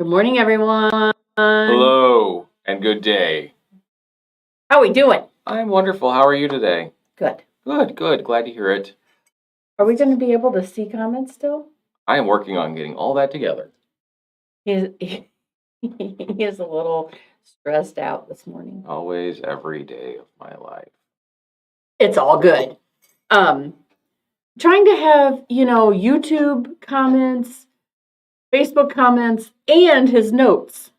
Good morning, everyone. Hello, and good day. How are we doing? I'm wonderful. How are you today? Good. Good. Glad to hear it. Are we going to be able to see comments still? I am working on getting all that together. He is a little stressed out this morning. Always, every day of my life. It's all good. Trying to have, YouTube comments, Facebook comments, and his notes.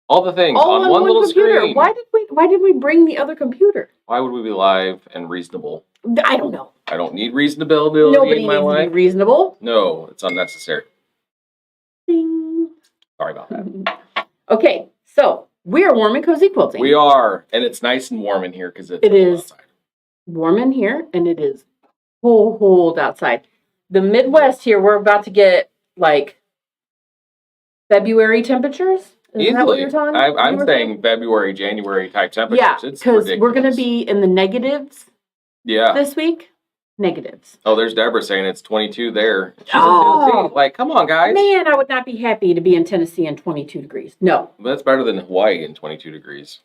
All the things all on one little computer. screen. Why did we bring the other computer? Why would we be live and reasonable? I don't know. I don't need reasonability Nobody in my needs life. to be reasonable. No, it's unnecessary. Ding. Sorry about that. Okay, so we are Warm and Cozy Quilting. We are, and it's nice and warm in here because It is outside. Warm in here, and it is cold outside. The Midwest here, we're about to get like February temperatures. Isn't that what you're talking? I'm saying February, January type temperatures. Yeah, because we're going to be in the negatives. Yeah. This week, negatives. Oh, there's Deborah saying it's 22 there. She's in Tennessee. Like, come on, guys. Man, I would not be happy to be in Tennessee in 22 degrees. No. That's better than Hawaii in 22 degrees.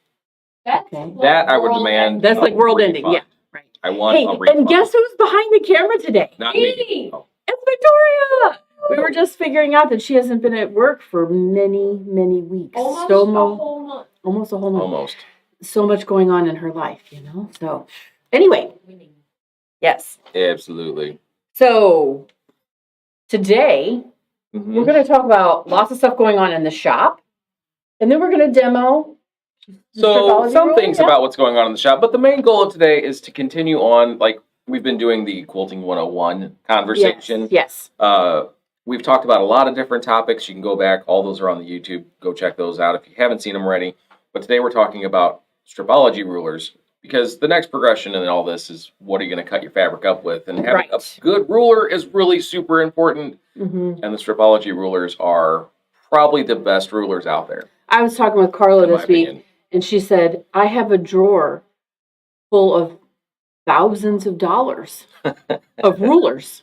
Okay. That I would demand. That's like world ending. Yeah, right. I want a refund. And guess who's behind the camera today? Not me. Oh. It's Victoria. We were just figuring out that she hasn't been at work for many, many weeks. Almost a whole month. Almost a whole month. Almost. So much going on in her life, So, anyway. Yes. Absolutely. So, today, we're going to talk about lots of stuff going on in the shop. And then we're going to demo. So, some things about what's going on in the shop. But the main goal of today is to continue on, like, we've been doing the Quilting 101 conversation. Yes. We've talked about a lot of different topics. You can go back. All those are on the YouTube. Go check those out if you haven't seen them already. But today we're talking about stripology rulers, because the next progression in all this is what are you going to cut your fabric up with? And having a good ruler is really super important. And the stripology rulers are probably the best rulers out there. I was talking with Carla this week, and she said, I have a drawer full of thousands of dollars of rulers.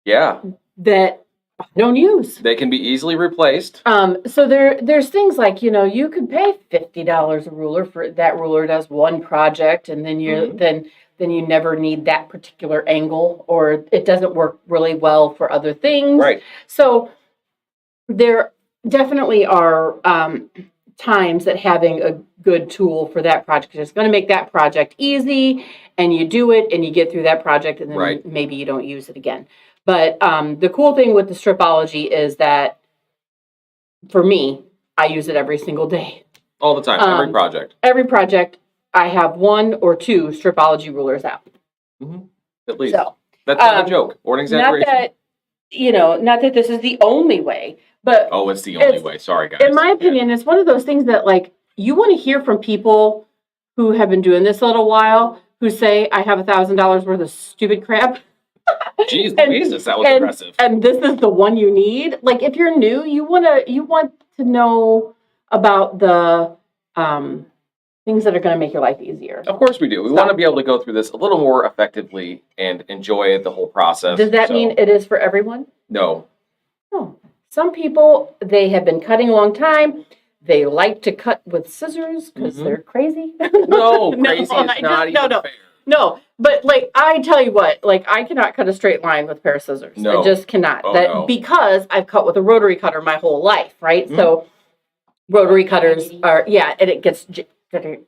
Yeah. That I don't use. They can be easily replaced. So there's things like, you could pay $50 a ruler for that ruler does one project, and then then you never need that particular angle, or it doesn't work really well for other things. Right. So there definitely are times that having a good tool for that project is going to make that project easy, and you do it and you get through that project, and then maybe you don't use it again. But the cool thing with the stripology is that, for me, I use it every single day. All the time, every project. Every project, I have 1 or 2 stripology rulers out. At least. So, that's not a joke or an exaggeration. Not that this is the only way, but... Oh, it's the only way. Sorry, guys. In my opinion, it's one of those things that, like, you want to hear from people who have been doing this a little while, who say, I have $1,000 worth of stupid crap. Jeez, Jesus, that was impressive. And this is the one you need. Like, if you're new, you want to know about the things that are going to make your life easier. Of course we do. We want to be able to go through this a little more effectively and enjoy the whole process. Does that mean it is for everyone? No. No. Some people, they have been cutting a long time. They like to cut with scissors because they're crazy. No, crazy is not even fair. No, but like I tell you what, like I cannot cut a straight line with a pair of scissors. No. I just cannot. Because I've cut with a rotary cutter my whole life, right? So rotary cutters are and it gets.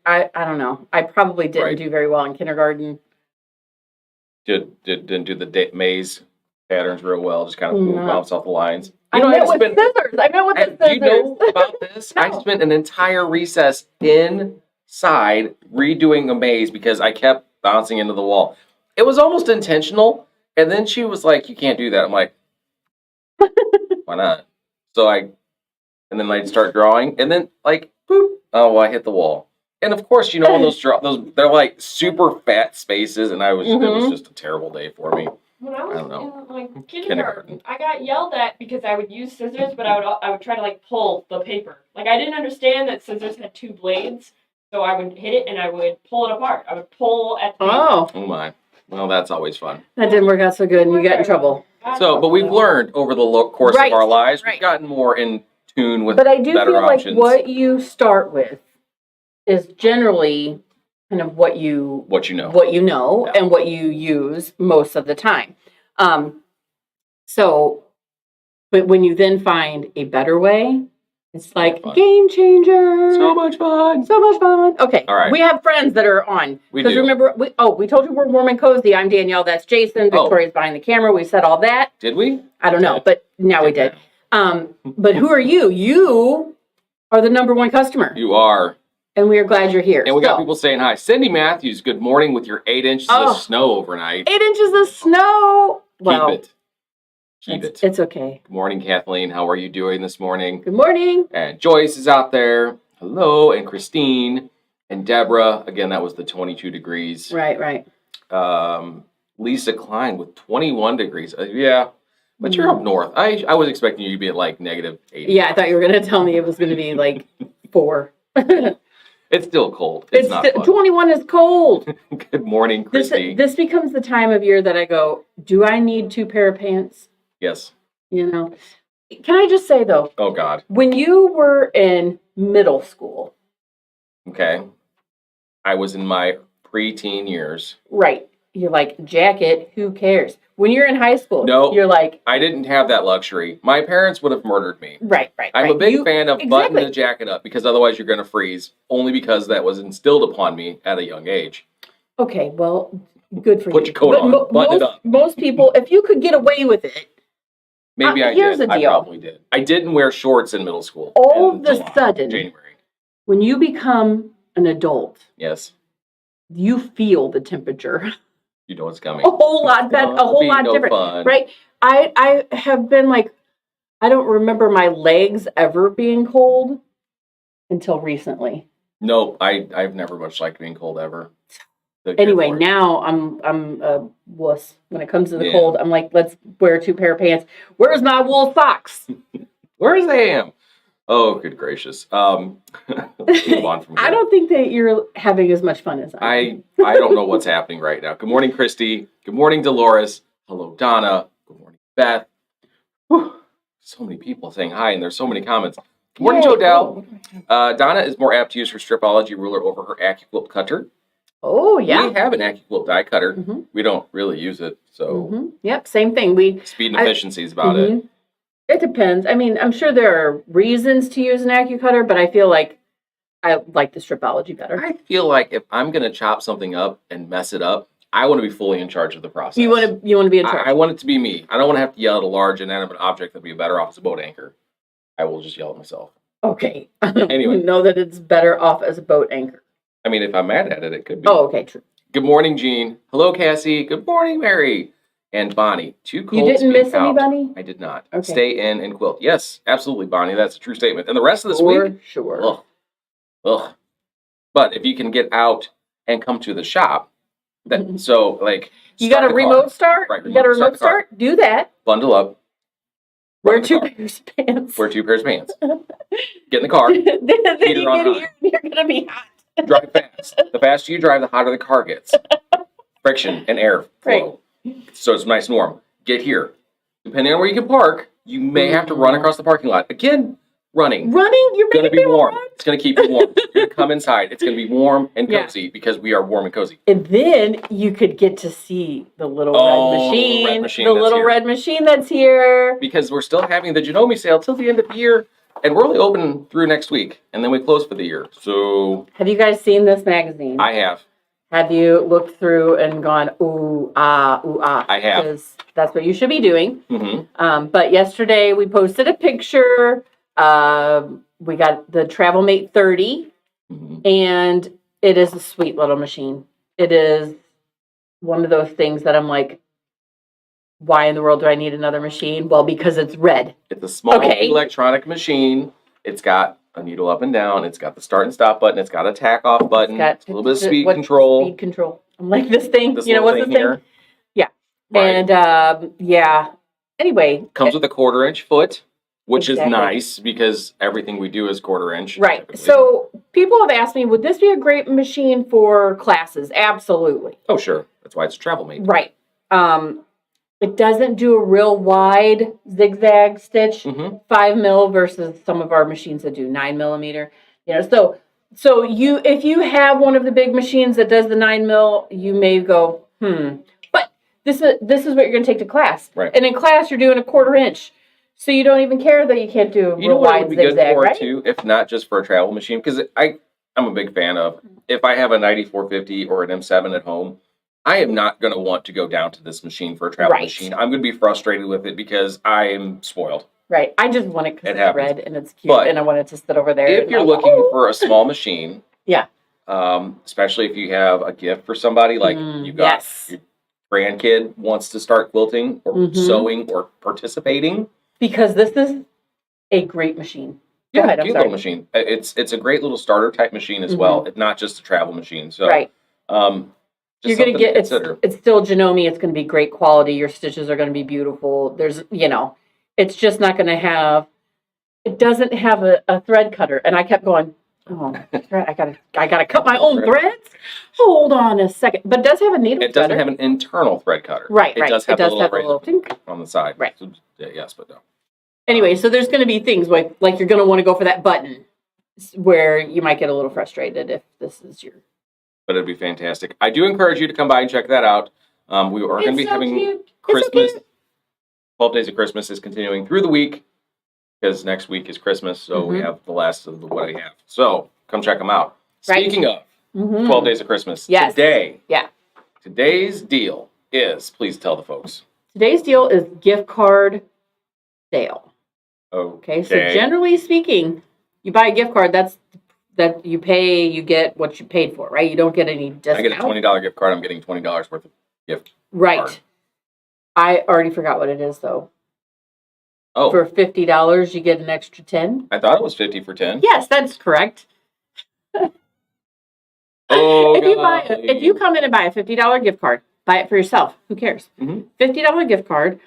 I don't know. I probably didn't do very well in kindergarten. Didn't do the maze patterns real well. Just kind of bounce off the lines. I met with the scissors. You know about this? No. I spent an entire recess inside redoing a maze because I kept bouncing into the wall. It was almost intentional. And then she was like, you can't do that. I'm like, why not? So and then I'd start drawing, and then like, boop, oh, well, I hit the wall. And of course, those they're like super fat spaces, and it was just a terrible day for me. When I was in kindergarten, I got yelled at because I would use scissors, but I would try to pull the paper. Like I didn't understand that scissors had 2 blades. So I would hit it and I would pull it apart. I would pull at the Oh my. Well, that's always fun. That didn't work out so good and you got in trouble. But we've learned over the course of our lives, we've gotten more in tune with But I do better feel options. like what you start with is generally kind of what you Yeah. and what you use most of the time. So, but when you then find a better way, it's like fun. game changer. So much fun. So much fun. Okay. All right. We have friends that are on. We Because do. remember, we told you we're Warm and Cozy. I'm Danielle. That's Jason. Victoria's behind the camera. We said all that. Did we? I don't know, but now we did. But who are you? You are the number one customer. You are. And we are glad you're here. And we got people saying hi. Cindy Matthews, good morning with your 8 inches of snow overnight. 8 inches of snow. Well, Keep it. Keep it. It's okay. Good morning, Kathleen. How are you doing this morning? Good morning. And Joyce is out there. Hello. And Christine and Deborah. Again, that was the 22 degrees. Right. Lisa Klein with 21 degrees. Yeah. But you're up north. I was expecting you to be at like -80. Yeah, I thought you were going to tell me it was going to be like 4. It's still cold. It's not fun. 21 is cold. Good morning, Christy. This becomes the time of year that I go, do I need 2 pair of pants? Yes. You know, can I just say though? Oh God. When you were in middle school. Okay. I was in my preteen years. Right. You're like, jacket, who cares? When you're in high school, no, you're like, I didn't have that luxury. My parents would have murdered me. Right. I'm a big fan of buttoning the jacket up because otherwise you're going to freeze, only because that was instilled upon me at a young age. Okay, well, good for you. Put your coat on, button it up. Most people, if you could get away with it. Maybe I here's did. the deal. I probably did. I didn't wear shorts in middle school. All of a sudden, January. When you become an adult, yes, you feel the temperature. You know what's coming. A whole lot better, a whole lot different, fun. right? I have been like, I don't remember my legs ever being cold until recently. Nope, I've never much liked being cold ever. Anyway, now I'm a wuss when it comes to the cold. I'm like, let's wear 2 pair of pants. Where's my wool socks? Where's Am? Oh, good gracious. Let's move on from here. I don't think that you're having as much fun as I am. I don't know what's happening right now. Good morning, Christy. Good morning, Dolores. Hello, Donna. Good morning, Beth. Whew. So many people saying hi, and there's so many comments. Good morning, Jodelle. Donna is more apt to use her Stripology ruler over her AccuQuilt cutter. Oh, yeah. We have an AccuQuilt die cutter. Mm-hmm. We don't really use it, so. Mm-hmm. Yep, same thing. Speed and efficiency is about it. It depends. I mean, I'm sure there are reasons to use an AccuCutter, but I feel like I like the Stripology better. I feel like if I'm going to chop something up and mess it up, I want to be fully in charge of the process. You want to be in charge. I want it to be me. I don't want to have to yell at a large inanimate object that'd be better off as a boat anchor. I will just yell at myself. Okay. Anyway. Know that it's better off as a boat anchor. I mean, if I'm mad at it, it could be. Oh, okay, true. Good morning, Jean. Hello, Cassie. Good morning, Mary. And Bonnie. 2 colds. You didn't miss anybody? I did not. Okay. Stay in and quilt. Yes, absolutely, Bonnie. That's a true statement. And the rest of this week? Sure. Ugh. But if you can get out and come to the shop, then so like you got a remote start? Right, you got a remote start? Do that. Bundle up. Wear 2 pairs of pants. Wear 2 pairs of pants. Get in the car. then you get here and you're gonna be hot. Drive fast. The faster you drive, the hotter the car gets. Friction and air flow. Right. So it's nice and warm. Get here. Depending on where you can park, you may have to run across the parking lot. Again, running. You're going to be warm. It's going to keep you warm. You're going to come inside. It's going to be warm and cozy because we are warm and cozy. And then you could get to see the little red machine. Red machine that's here. Because we're still having the Janome sale till the end of the year. And we're only open through next week. And then we close for the year. So. Have you guys seen this magazine? I have. Have you looked through and gone, ooh, ah, ooh, ah? I have. Because that's what you should be doing. Mm-hmm. But yesterday we posted a picture. We got the Travel Mate 30. Mm-hmm. And it is a sweet little machine. It is one of those things that I'm like, why in the world do I need another machine? Well, because it's red. It's a small electronic machine. It's got a needle up and down. It's got the start and stop button. It's got a tack off button. It's a little bit of speed control. Speed control. I'm like this thing. What's this here? thing? Yeah. Right. And Anyway. Comes with a 1/4-inch foot, which is nice because everything we do is 1/4-inch. Right. Typically. So people have asked me, would this be a great machine for classes? Absolutely. Oh, sure. That's why it's a Travel Mate. Right. It doesn't do a real wide zigzag stitch, Mm-hmm. 5 mil versus some of our machines that do 9 millimeter. So if you have one of the big machines that does the 9 mil, you may go, But this is what you're going to take to class. Right. And in class, you're doing a 1/4 inch. So you don't even care that you can't do a You know real what wide would be good zigzag, for right? it too, if not just for a travel machine? Because I'm a big fan of, if I have a 9450 or an M7 at home, I am not going to want to go down to this machine for a travel Right. machine. I'm going to be frustrated with it because I am spoiled. Right. I just want it because It it's happens. red and it's cute, But and I want it to sit over there. If and you're I'll go, looking "Oh." for a small machine, Yeah. Especially if you have a gift for somebody, like you've got Yes. your grandkid wants to start quilting or Mhm. sewing or participating. Because this is a great machine. Go ahead, I'm cute sorry. little machine. It's a great little starter type machine as well. It's not just a travel machine. So Right. just You're going to something get, consider. it's still Janome. It's going to be great quality. Your stitches are going to be beautiful. There's, it's just not going to have, it doesn't have a thread cutter. And I kept going, oh, thread, I gotta cut my own threads? Hold on a second. But it does have a needle It doesn't threader. have an internal thread cutter. Right, It right. does have It a does little have a razor little thing. on the side. Right. So, yeah, yes, but no. Anyway, so there's going to be things like you're going to want to go for that button where you might get a little frustrated if this is your. But it'd be fantastic. I do encourage you to come by and check that out. We are going to be having cute. Christmas. 12 Days of Christmas is continuing through the week because next week is Christmas. So we have the last of what I have. So come check them out. Right. Speaking of 12 Days of Christmas, Yes. today's deal is, please tell the folks. Today's deal is gift card sale. Okay. So generally speaking, you buy a gift card, that you pay, you get what you paid for, right? You don't get any discount. I get a $20 gift card. I'm getting $20 worth of gift. Right. card. I already forgot what it is though. Oh, For $50, you get an extra 10. I thought it was 50 for 10. Yes, that's correct. Oh, If you come in and buy a $50 gift card, buy it for yourself. Who cares? $50 gift card,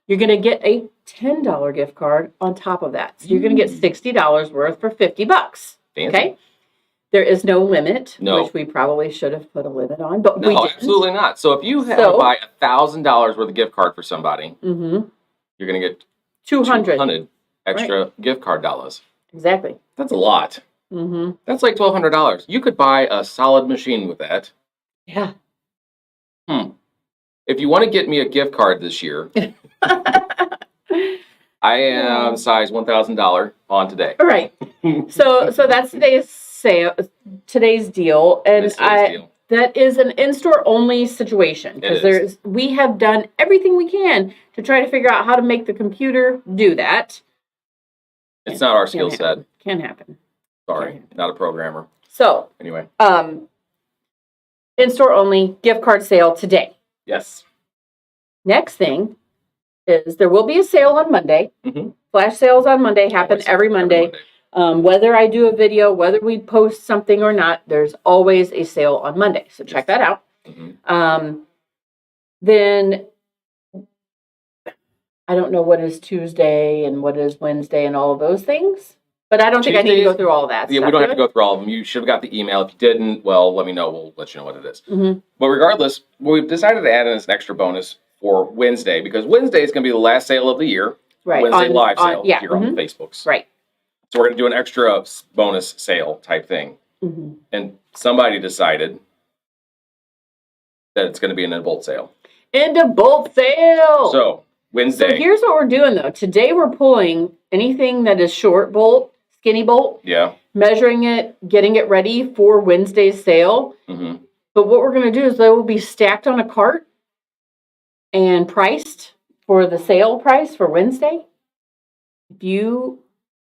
you're going to get a $10 gift card on top of that. So you're going to get $60 worth for $50. Fancy. Okay? There is no limit, No. which we probably should have put a limit on, but we No, didn't. absolutely not. So if you have to buy $1,000 worth of gift card for somebody, you're going to get 200 extra gift card dollars. Exactly. That's a lot. That's like $1,200. You could buy a solid machine with that. Yeah. If you want to get me a gift card this year, I am size $1,000 on today. All right. So that's today's sale, today's deal, and That's today's deal. that is an in-store only situation because we have done everything we can to try to figure out how to make the computer do that. It's not our skill set. Can't happen. Sorry, not a programmer. So Anyway, in-store only gift card sale today. yes. Next thing is there will be a sale on Monday. Flash sales on Monday happen Always every Monday. Whether I do a video, whether we post something or not, there's always a sale on Monday. So check that out. Then I don't know what is Tuesday and what is Wednesday and all of those things. But I don't think I need to go through all of that. Yeah, we don't have to go through all of them. You should have got the email. If you didn't, well, let me know. We'll let you know what it is. But regardless, we've decided to add in this extra bonus for Wednesday because Wednesday is going to be the last sale of the year. Right. Wednesday live sale yeah. here on the Facebooks. Right. So we're going to do an extra bonus sale type thing. And somebody decided that it's going to be an end bolt sale. End of bolt sale. So Wednesday. So here's what we're doing though. Today we're pulling anything that is short bolt, skinny bolt. Yeah. Measuring it, getting it ready for Wednesday's sale. But what we're going to do is they will be stacked on a cart and priced for the sale price for Wednesday. If you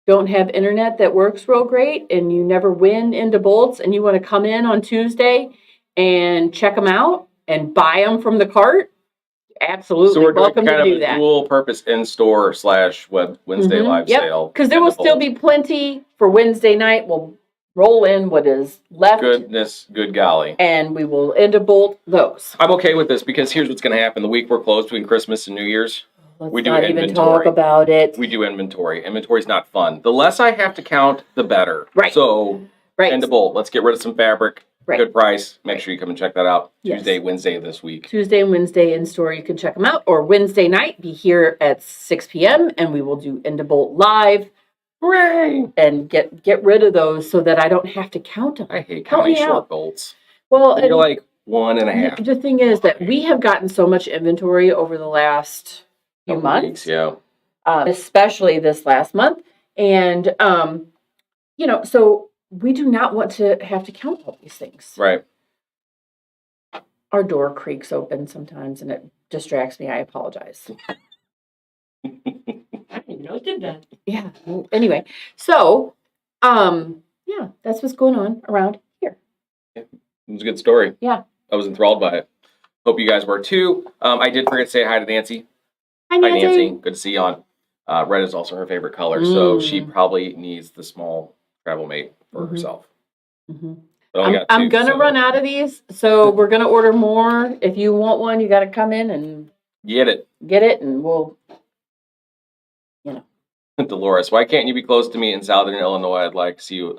don't have internet that works real great and you never win into bolts and you want to come in on Tuesday and check them out and buy them from the cart, absolutely So we're doing welcome kind to of do a that. dual purpose in-store / web Wednesday live sale. Because there will still be plenty for Wednesday night. We'll roll in what is left. Goodness, good golly. And we will end a bolt those. I'm okay with this because here's what's going to happen. The week we're closed between Christmas and New Year's, we do not inventory. even talk about it. We do inventory. Inventory's not fun. The less I have to count, the better. Right. So, end a bolt. Let's get rid of some fabric. Right. Good price. Make sure you come and check that out. Yes. Tuesday, Wednesday this week. Tuesday and Wednesday in store. You can check them out. Or Wednesday night, be here at 6 p.m. and we will do End of Bolt live. Hooray! And get rid of those so that I don't have to count them. I hate Help counting me short out. bolts. Well, You're like 1.5. The thing is that we have gotten so much inventory over the last few Couple months. weeks, yeah. Especially this last month. And, so we do not want to have to count all these things. Right. Our door creaks open sometimes and it distracts me. I apologize. I didn't even know it did that. Yeah. Anyway, so, that's what's going on around here. It was a good story. Yeah. I was enthralled by it. Hope you guys were too. I did forget to say hi to Nancy. Hi, Nancy. Good to see you on. Red is also her favorite color, so she probably needs the small travel mate for herself. Mm-hmm. But I only got I'm two, gonna run out of these, so we're gonna order more. If you want one, you got to come in and get it, and we'll, Dolores, why can't you be close to me in Southern Illinois? I'd like to see you.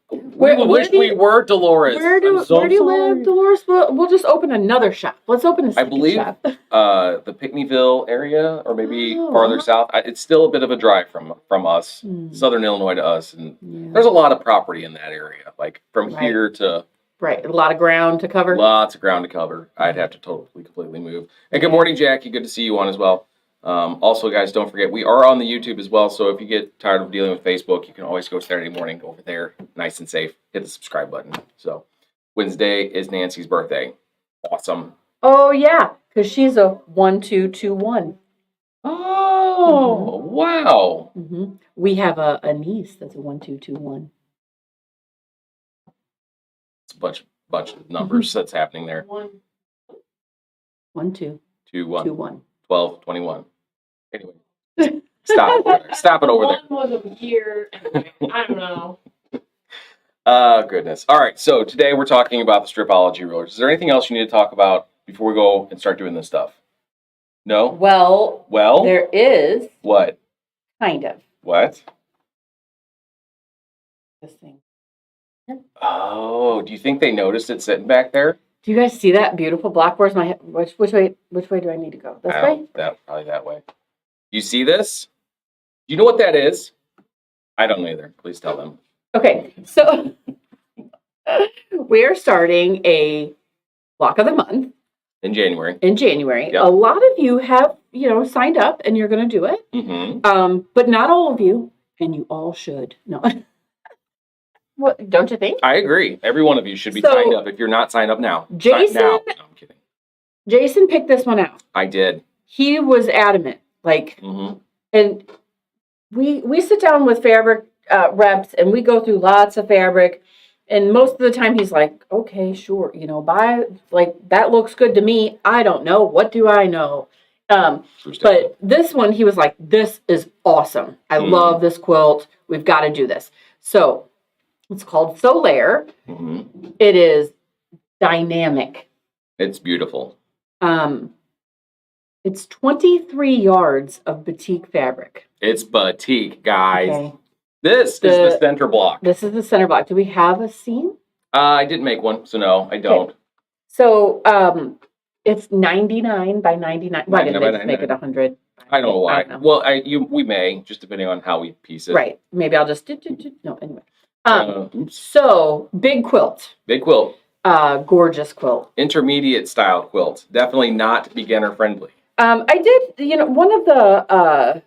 Where we were, Dolores. Where do you live, Dolores? We'll just open another shop. Let's open a second shop. The Pinckneyville area, or maybe farther south. It's still a bit of a drive from us, Southern Illinois to us, and there's a lot of property in that area. Like from here to a lot of ground to cover. Lots of ground to cover. I'd have to completely move. And good morning, Jackie. Good to see you on as well. Also, guys, don't forget, we are on the YouTube as well, so if you get tired of dealing with Facebook, you can always go Saturday morning over there, nice and safe. Hit the subscribe button. So, Wednesday is Nancy's birthday. Awesome. Oh, yeah, because she's a 1221. Oh, wow. Mm-hmm. We have a niece that's a 1221. It's a bunch of numbers that's happening there. 1, 1, 2, 2, 1. 2, 1. 12, 21. Anyway, stop it over there. One was a year. Anyway, I don't know. Goodness. All right, so today we're talking about the Stripology Rulers. Is there anything else you need to talk about before we go and start doing this stuff? No? Well, there is. What? Kind of. What? This thing. Oh, do you think they noticed it sitting back there? Do you guys see that beautiful block? Where's my which way do I need to go? This way? Probably that way. You see this? Do you know what that is? I don't either. Please tell them. Okay, so we are starting a block of the month in January. Yep. A lot of you have, signed up and you're going to do it. Mm-hmm. But not all of you, and you all should. No. What, don't you think? I agree. Every one of you should be signed up. If you're not signed up now, Jason, now. No, I'm kidding. Jason picked this one out. I did. He was adamant, and we sit down with fabric reps and we go through lots of fabric, and most of the time he's like, okay, sure, buy, like, that looks good to me. I don't know. What do I know? But this one, he was like, this is awesome. I love this quilt. We've got to do this. So it's called Solaire. It is dynamic. It's beautiful. It's 23 yards of batik fabric. It's batik, guys. Okay. This is the center block. This is the center block. Do we have a seam? I didn't make one, so no, I don't. Okay. So it's 99 by 99. Why didn't they just make it 100? I don't know why. I don't know. Well, we may, just depending on how we piece it. Right. Maybe I'll just no, anyway. So big quilt. Big quilt. Gorgeous quilt. Intermediate style quilt. Definitely not beginner friendly. I did, one of the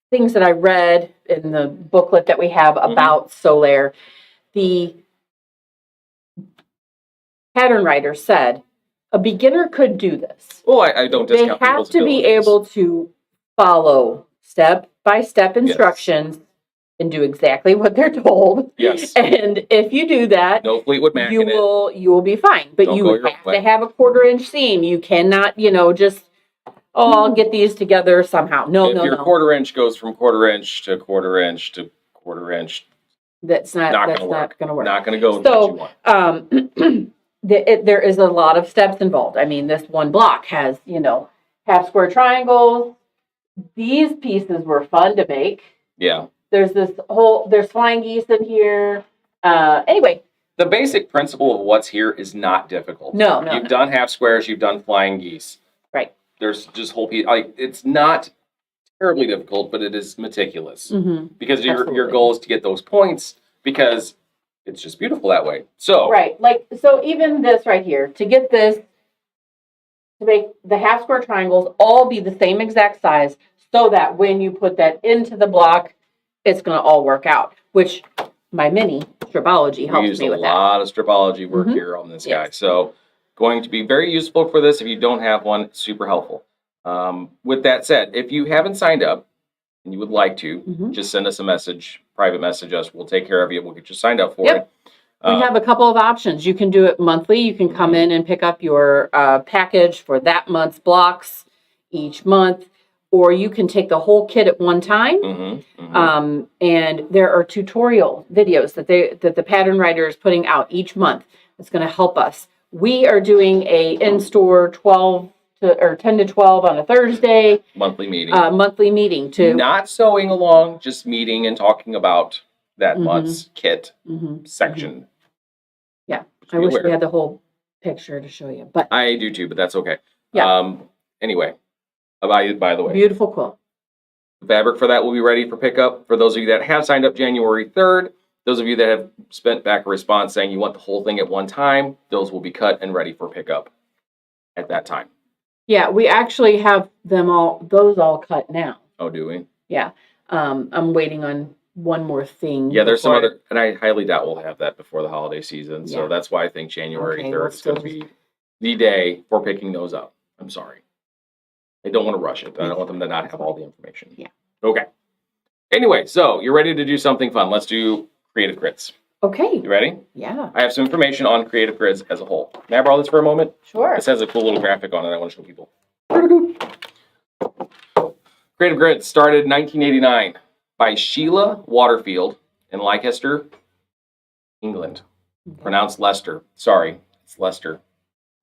things that I read in the booklet that we have about Solaire, the pattern writer said a beginner could do this. Well, I don't discount They have to be able to follow step-by-step instructions and do exactly what they're told. Yes. And if you do that, no Fleetwood Mac you will be fine. But Don't you go your have way. to have a 1/4-inch seam. You cannot, just I'll get these together somehow. No. If your 1/4 inch goes from 1/4 inch to 1/4 inch to 1/4 inch, that's not going to work. Not going to go. So, there is a lot of steps involved. I mean, this one block has, half square triangles. These pieces were fun to make. Yeah. There's flying geese in here. Anyway, The basic principle of what's here is not difficult. No. You've done half squares, you've done flying geese. Right. There's just whole piece. Like, it's not terribly difficult, but it is meticulous because your goal is to get those points because it's just beautiful that way. So Right. Like, so even this right here, to get this, to make the half square triangles all be the same exact size so that when you put that into the block, it's going to all work out, which my mini Stripology helps me with a that. lot of Stripology work here on this guy. So going to be very useful for this. If you don't have one, super helpful. With that said, if you haven't signed up and you would like to, just send us a message, private message us. We'll take care of you. We'll get you signed up for it. We have a couple of options. You can do it monthly. You can come in and pick up your package for that month's blocks each month, or you can take the whole kit at one time. And there are tutorial videos that the pattern writer is putting out each month. That's going to help us. We are doing a in-store 10 to 12 on a Thursday. Monthly meeting. Monthly meeting to not sewing along, just meeting and talking about that month's kit section. Yeah, I wish we had the whole picture to show you, but I do too, but that's okay. Yeah. Anyway, by the way, beautiful quilt. The fabric for that will be ready for pickup. For those of you that have signed up January 3rd, those of you that have spent back a response saying you want the whole thing at one time, those will be cut and ready for pickup at that time. Yeah, we actually have those all cut now. Oh, do we? Yeah. I'm waiting on one more thing. Yeah, there's some other, and I highly doubt we'll have that before the holiday season. So Yeah. that's why I think January 3rd is we'll going to be the day for picking those up. I'm sorry. I don't want to rush it. I don't want them to not have all the information. Yeah. Okay. Anyway, so you're ready to do something fun. Let's do Creative Grids. Okay. You ready? Yeah. I have some information on Creative Grids as a whole. May I borrow this for a moment? Sure. This has a cool little graphic on it I want to show people. Creative Grids started in 1989 by Sheila Waterfield in Leicester, England. Pronounced Leicester. Sorry, it's Leicester.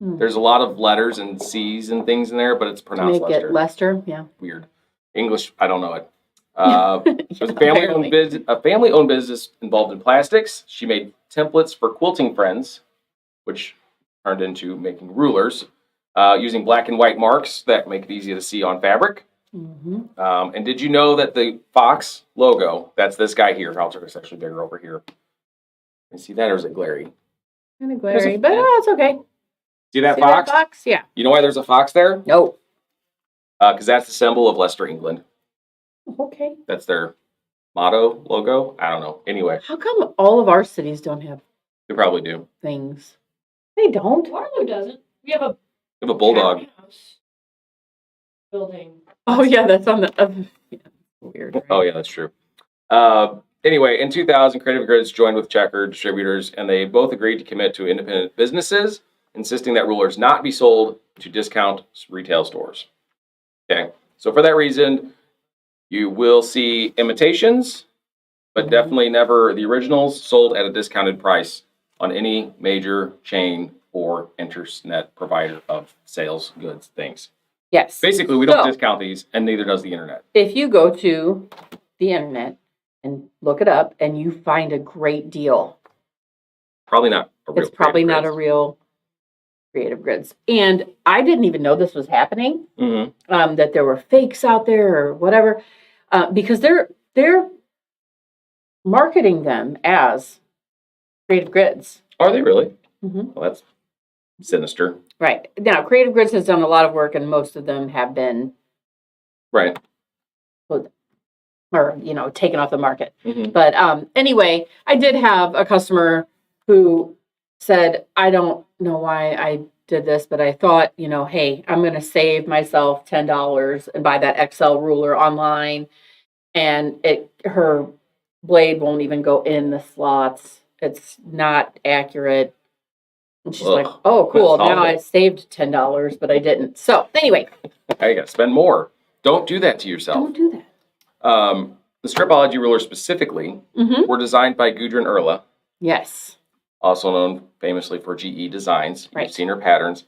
There's a lot of letters and C's and things in there, but it's pronounced Make it Leicester, yeah. Weird. English, I don't know it. It was a family-owned business involved in plastics. She made templates for quilting friends, which turned into making rulers, using black and white marks that make it easy to see on fabric. And did you know that the Fox logo, that's this guy here. I'll turn this actually bigger over here. Can you see that, or is it glary? Kind of glary, but it's okay. See that fox? That fox? Yeah. You know why there's a fox there? No. Because that's the symbol of Leicester, England. Okay. That's their motto, logo. I don't know. Anyway. How come all of our cities don't have They probably do. things? They don't. Waterloo doesn't. We have a bulldog. house building. Oh yeah, that's on the weird. Right? Oh yeah, that's true. Anyway, in 2000, Creative Grids joined with Checker Distributors, and they both agreed to commit to independent businesses, insisting that rulers not be sold to discount retail stores. Okay, so for that reason, you will see imitations, but definitely never the originals sold at a discounted price on any major chain or internet provider of sales goods things. Yes. Basically, we don't discount these, and neither does the internet. If you go to the internet and look it up and you find a great deal, Probably not a real. it's probably not a Grids. real Creative Grids. And I didn't even know this was happening, that there were fakes out there or whatever, because they're marketing them as Creative Grids. Are they really? Mm-hmm. Well, that's sinister. Right. Now, Creative Grids has done a lot of work, and most of them have been Right. taken off the market. Mm-hmm. But anyway, I did have a customer who said, I don't know why I did this, but I thought, hey, I'm going to save myself $10 and buy that XL ruler online. And her blade won't even go in the slots. It's not accurate. And she's like, oh, cool. Now I saved $10, but I didn't. So anyway. I got to spend more. Don't do that to yourself. Don't do that. The Stripology Rulers specifically were designed by Gudrun Erla. Yes. Also known famously for GE Designs. Right. You've seen her patterns.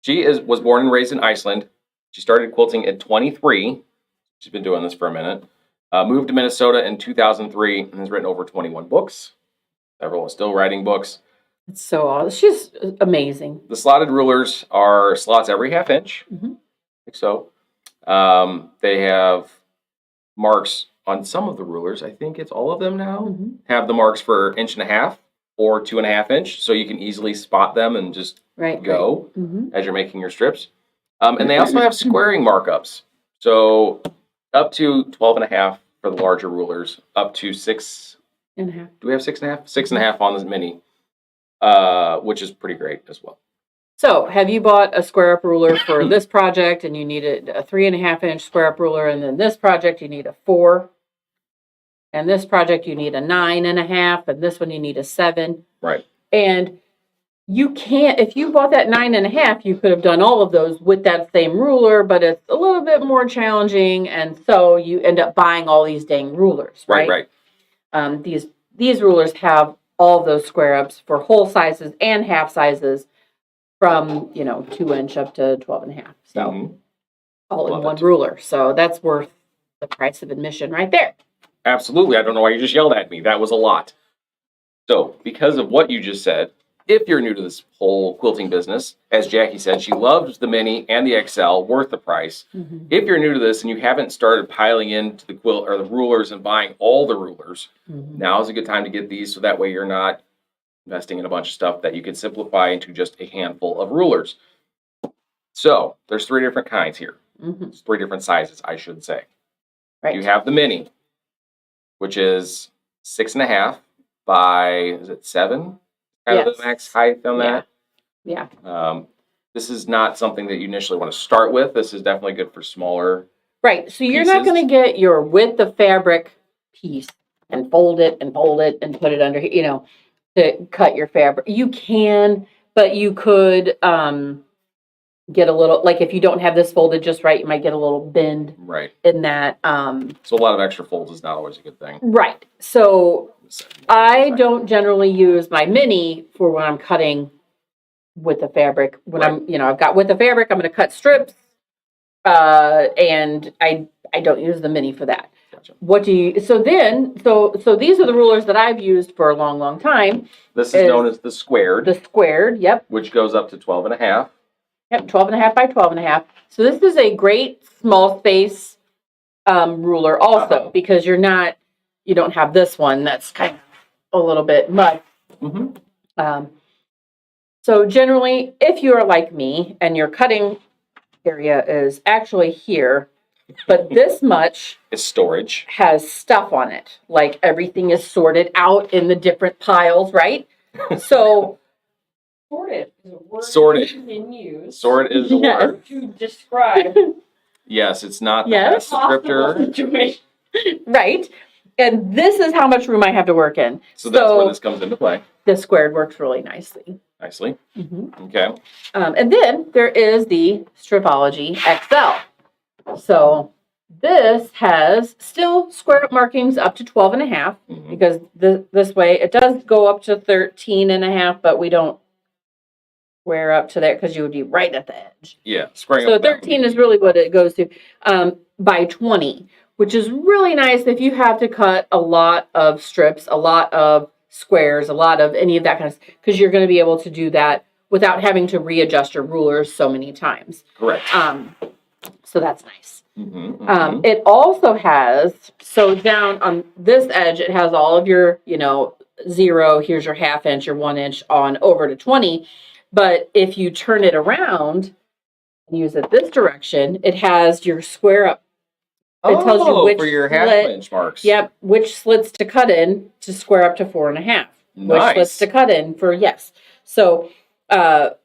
She was born and raised in Iceland. She started quilting at 23. She's been doing this for a minute. Moved to Minnesota in 2003 and has written over 21 books. Several is still writing books. It's so awesome. She's amazing. The slotted rulers are slots every 1/2 inch, like so. They have marks on some of the rulers. I think it's all of them now. Have the marks for 1.5" or 2.5 inch, so you can easily spot them and just go as you're making your strips. And they also have squaring markups. So up to 12.5 for the larger rulers, up to 6.5. Do we have 6.5? 6.5 on this mini, which is pretty great as well. So, have you bought a square up ruler for this project and you needed a 3.5 inch square up ruler, and then this project you need a 4, and this project you need a 9.5, and this one you need a 7. Right. And you can't, if you bought that 9.5, you could have done all of those with that same ruler, but it's a little bit more challenging, and so you end up buying all these dang rulers, right? Right. These rulers have all of those square ups for whole sizes and half sizes, from 2 inch up to 12.5. So all in one ruler. So that's worth the price of admission right there. Absolutely. I don't know why you just yelled at me. That was a lot. So because of what you just said, if you're new to this whole quilting business, as Jackie said, she loves the mini and the XL, worth the price. If you're new to this and you haven't started piling into the quilt or the rulers and buying all the rulers, now is a good time to get these, so that way you're not investing in a bunch of stuff that you can simplify into just a handful of rulers. So there's 3 different kinds here. It's 3 different sizes, I should say. Right. You have the mini, which is 6.5 by, is it 7? Kind of the max height on that. Yeah. This is not something that you initially want to start with. This is definitely good for smaller. Right. So you're not going to get your width of fabric piece and fold it and put it under, to cut your fabric. You can, but you could get a little, like if you don't have this folded just right, you might get a little bend in that. So a lot of extra folds is not always a good thing. Right. So I don't generally use my mini for when I'm cutting with the fabric. When I've got with the fabric, I'm going to cut strips, and I don't use the mini for that. Gotcha. What do you? So these are the rulers that I've used for a long, long time. This is known as the squared. The squared, yep. Which goes up to 12.5. Yep, 12.5 by 12.5. So this is a great small space ruler also, because you don't have this one that's kind of a little bit mud. So generally, if you are like me and your cutting area is actually here, but this much is storage, has stuff on it, like everything is sorted out in the different piles, right? So sorted is a word sorted. You can use. Sorted is a word to describe. Yes, it's not the best descriptor. Right. And this is how much room I have to work in. So that's where this comes into play. The squared works really nicely. Okay. And then there is the Stripology XL. So this has still square up markings up to 12.5, because this way it does go up to 13.5, but we don't square up to that because you would be right at the edge. Yeah. So 13 is really what it goes to, by 20, which is really nice if you have to cut a lot of strips, a lot of squares, a lot of any of that kind of stuff, because you're going to be able to do that without having to readjust your rulers so many times. Correct. So that's nice. It also has, so down on this edge, it has all of your, 0, here's your 1/2 inch, your 1 inch on over to 20. But if you turn it around and use it this direction, it has your square up. It tells you which for your 1/2 inch marks. Yep, which slits to cut in to square up to 4.5. Which slits to cut in for yes. So that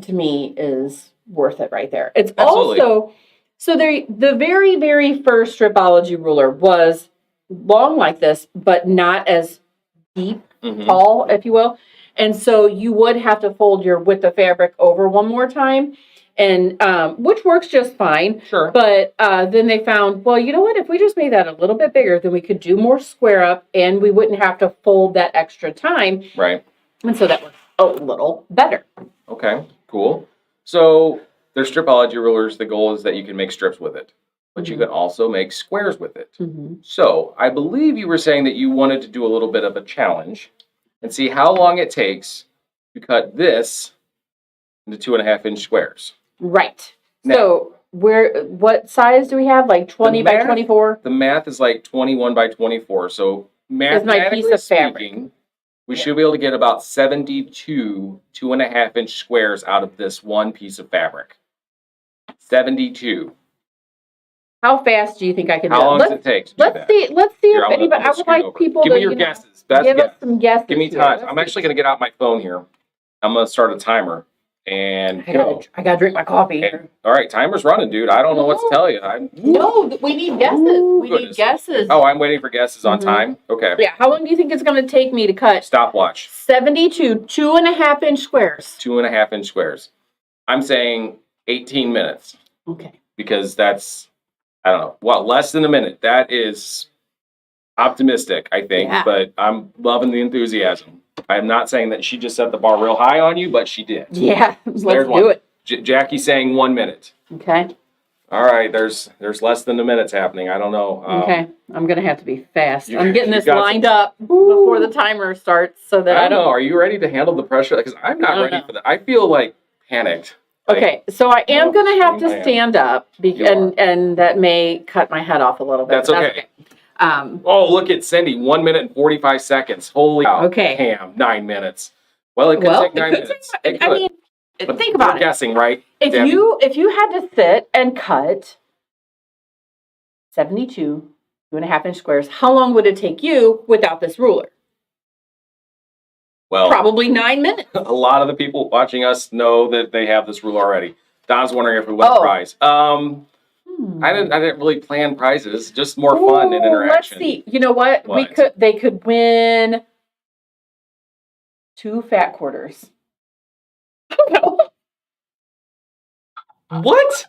to me is worth it right there. It's also so the very, very first Stripology ruler was long like this, but not as deep, tall, if you will. And so you would have to fold your width of fabric over one more time, and which works just fine. Sure. But then they found, well, you know what? If we just made that a little bit bigger, then we could do more square up, and we wouldn't have to fold that extra time. Right. And so that works a little better. Okay, cool. So there's Stripology rulers. The goal is that you can make strips with it, but you can also make squares with it. So I believe you were saying that you wanted to do a little bit of a challenge. and see how long it takes to cut this into 2.5-inch squares. Right. Now, So what size do we have? Like 20 by 24? The math is like 21 by 24. So Is my piece mathematically of fabric. speaking, we should be able to get about 72 2.5-inch squares out of this one piece of fabric. 72. How fast do you think I can do How it? long does it take to do that? Let's see Here, if I'm gonna anybody, I would scoot like over. people Give to, me your guesses. Best give guess. us some guesses. Give me here. time. Let's I'm see. actually going to get out my phone here. I'm going to start a timer and go. I gotta drink my coffee. Okay. All right, timer's running, dude. I don't know what to tell you. No, we need guesses. We goodness. need guesses. Oh, I'm waiting for guesses on Mhm. time. Okay. Yeah, how long do you think it's gonna take me to cut Stopwatch. 72 2.5-inch squares? 2.5-inch squares. I'm saying 18 minutes Okay. because that's, I don't know, well, less than a minute. That is optimistic, I think, Yeah. but I'm loving the enthusiasm. I'm not saying that she just set the bar real high on you, but she did. Yeah, let's there's do one. it. Jackie's saying 1 minute. Okay. All right, there's less than a minute's happening. I don't know. Okay. I'm gonna have to be fast. you- I'm getting you this got lined up before the timer starts so that I I don't know. don't. Are you ready to handle the pressure? Because I'm not I don't ready know. for that. I feel like panicked. Like, Okay, so I am Well, gonna have to I am. stand up, You are. and that may cut my head off a little bit. That's but okay. Oh, look at Cindy. 1 minute and 45 seconds. Holy cow. Okay. Damn, 9 minutes. Well, it could take 9 minutes. It I could. mean, But think about we're it. guessing, right? If Debbie? you had to sit and cut 72 2.5-inch squares, how long would it take you without this ruler? Well, Probably 9 minutes. a lot of the people watching us know that they have this rule already. Don's wondering if we won a Oh. prize. I didn't really plan prizes, just more fun and Ooh, interaction. Let's see. You know what? What? They could win 2 fat quarters. What?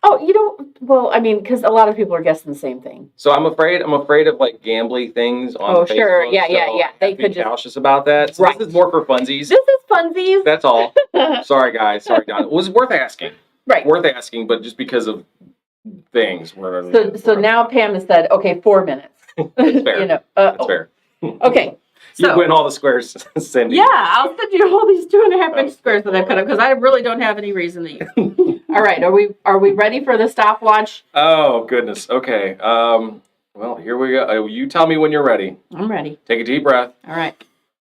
Oh, well, I mean, because a lot of people are guessing the same thing. So I'm afraid of like gambly things on Oh, Facebook. sure. Yeah. so They I have to could be just. cautious about that. So Right. this is more for funsies. This is funsies. That's all. Sorry, guys. Sorry, Don. It was worth asking. Right. Worth asking, but just because of things. So now Pam has said, okay, 4 minutes. That's fair. You know. That's fair. Okay. So, You win all the squares, Cindy. yeah, I'll send you all these 2.5-inch squares that I put up because I really don't have any reason to use. All right, are we ready for the stopwatch? Oh goodness. Okay. Well, here we go. You tell me when you're ready. I'm ready. Take a deep breath. All right.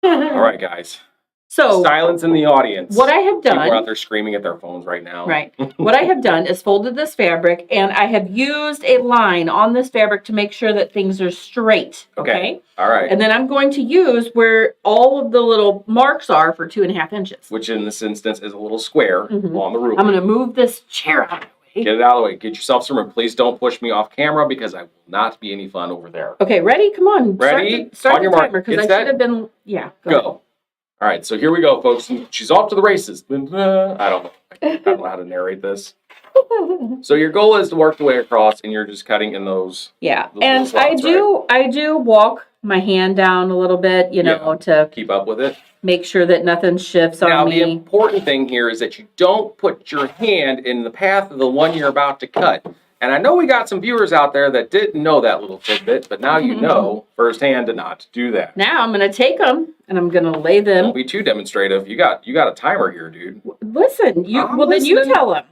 All right, guys. So Silence in the audience. what I have People are out done, there screaming at their phones right now. right? What I have done is folded this fabric, and I have used a line on this fabric to make sure that things are straight. Okay. All right. And then I'm going to use where all of the little marks are for 2.5 inches. Which in this instance is a little square Mhm. on the roof. I'm going to move this chair out of the way. Get it out of the way. Get yourself some room. Please don't push me off camera because I will not be any fun over there. Okay, ready? Come on. Ready? Start On the your mark. timer because Get I set. should have been. Yeah. Go. All right, so here we go, folks. She's off to the races. I don't know. I don't know how to narrate this. So your goal is to work the way across, and you're just cutting in those. Yeah, Those and little I do walk my hand down a little bit, you know, to Keep up with it. make sure that nothing shifts Now, on the me. important thing here is that you don't put your hand in the path of the one you're about to cut. And I know we got some viewers out there that didn't know that little tidbit, but now you know firsthand to not do that. Now I'm going to take them and I'm going to lay them. Don't be too demonstrative. You got a timer here, dude. Listen, I'm then you listening. tell them.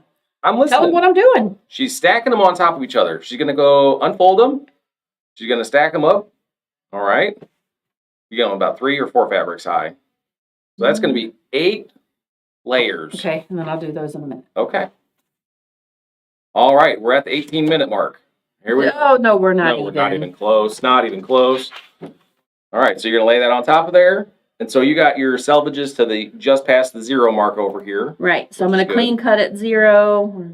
I'm Tell listening. them what I'm doing. She's stacking them on top of each other. She's gonna go unfold them. She's gonna stack them up. All right. You're going about 3 or 4 fabrics high. So that's gonna be 8 layers. Okay, and then I'll do those in a minute. Okay. All right, we're at the 18-minute mark. Here we go. Oh, no, we're not No, even. we're not even close. Not even close. All right, so you're gonna lay that on top of there. And so you got your selvages to the just past the 0 mark over here. Right, so I'm going Which to is clean cut at 0.